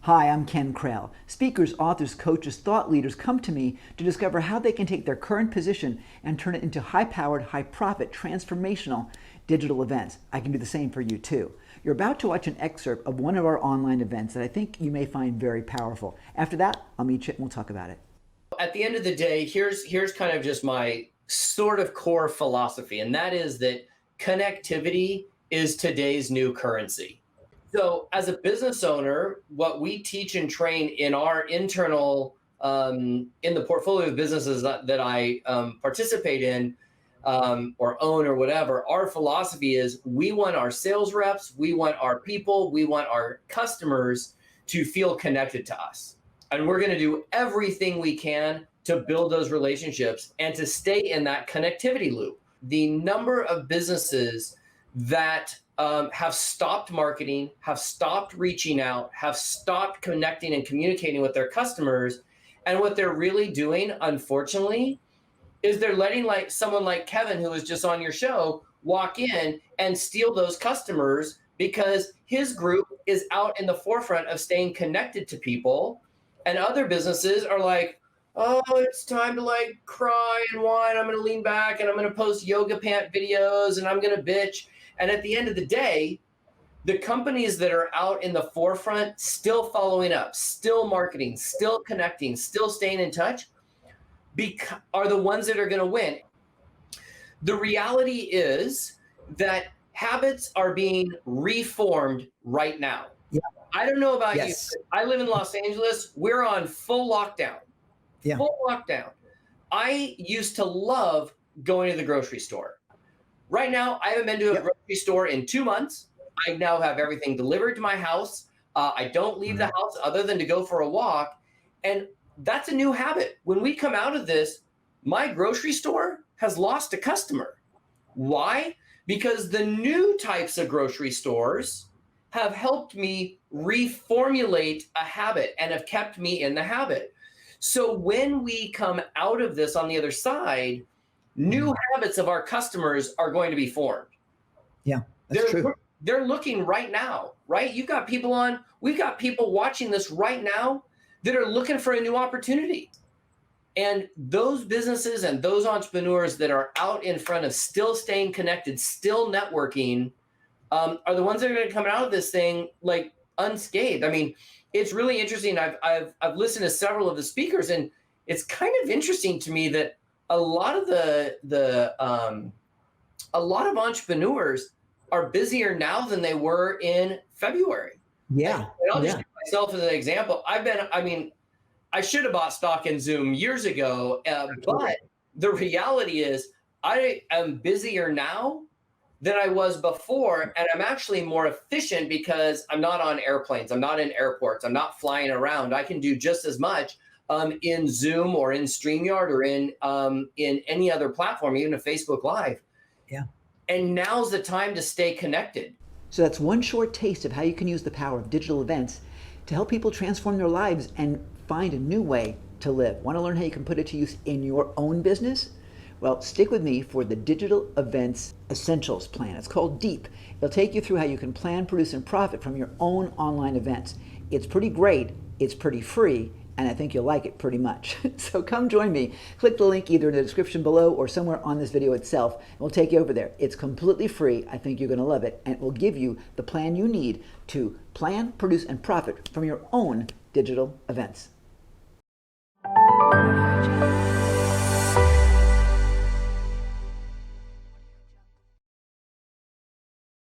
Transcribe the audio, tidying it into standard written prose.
Hi, I'm Ken Krell. Speakers, authors, coaches, thought leaders come to me to discover how they can take their current position and turn it into high-powered, high-profit, transformational digital events. I can do the same for you too. You're about to watch an excerpt of one of our online events that I think you may find very powerful. After that, I'll meet you and we'll talk about it. At the end of the day, here's kind of just my sort of core philosophy, and that is that connectivity is today's new currency. So, as a business owner, what we teach and train in our internal, in the portfolio of businesses that I participate in or own or whatever, our philosophy is we want our sales reps, we want our people, we want our customers to feel connected to us. And we're going to do everything we can to build those relationships and to stay in that connectivity loop. The number of businesses that have stopped marketing, have stopped reaching out, have stopped connecting and communicating with their customers. And what they're really doing, unfortunately, is they're letting like someone like Kevin, who was just on your show, walk in and steal those customers because his group is out in the forefront of staying connected to people. And other businesses are like, oh, it's time to like cry and whine. I'm going to lean back and I'm going to post yoga pant videos and I'm going to bitch. And at the end of the day, the companies that are out in the forefront, still following up, still marketing, still connecting, still staying in touch, are the ones that are going to win. The reality is that habits are being reformed right now. Yeah. I don't know about Yes. you. I live in Los Angeles. We're on full lockdown. Yeah. Full lockdown. I used to love going to the grocery store. Right now, I haven't been to a grocery store in 2 months. I now have everything delivered to my house. I don't leave the house other than to go for a walk. And that's a new habit. When we come out of this, my grocery store has lost a customer. Why? Because the new types of grocery stores have helped me reformulate a habit and have kept me in the habit. So when we come out of this on the other side, new habits of our customers are going to be formed. Yeah, that's true. They're looking right now, right? We've got people watching this right now that are looking for a new opportunity. And those businesses and those entrepreneurs that are out in front of still staying connected, still networking, are the ones that are going to come out of this thing like unscathed. I mean, it's really interesting. I've listened to several of the speakers, and it's kind of interesting to me that a lot of a lot of entrepreneurs are busier now than they were in February. Yeah. And I'll just use myself as an example. I should have bought stock in Zoom years ago, but the reality is I am busier now than I was before, and I'm actually more efficient because I'm not on airplanes, I'm not in airports, I'm not flying around. I can do just as much in Zoom or in StreamYard or in any other platform, even a Facebook Live. Yeah. And now's the time to stay connected. So that's one short taste of how you can use the power of digital events to help people transform their lives and find a new way to live. Want to learn how you can put it to use in your own business? Well, stick with me for the Digital Events Essentials Plan. It's called DEEP. It'll take you through how you can plan, produce, and profit from your own online events. It's pretty great, it's pretty free, and I think you'll like it pretty much. So come join me. Click the link either in the description below or somewhere on this video itself, and we'll take you over there. It's completely free. I think you're going to love it, and it will give you the plan you need to plan, produce, and profit from your own digital events.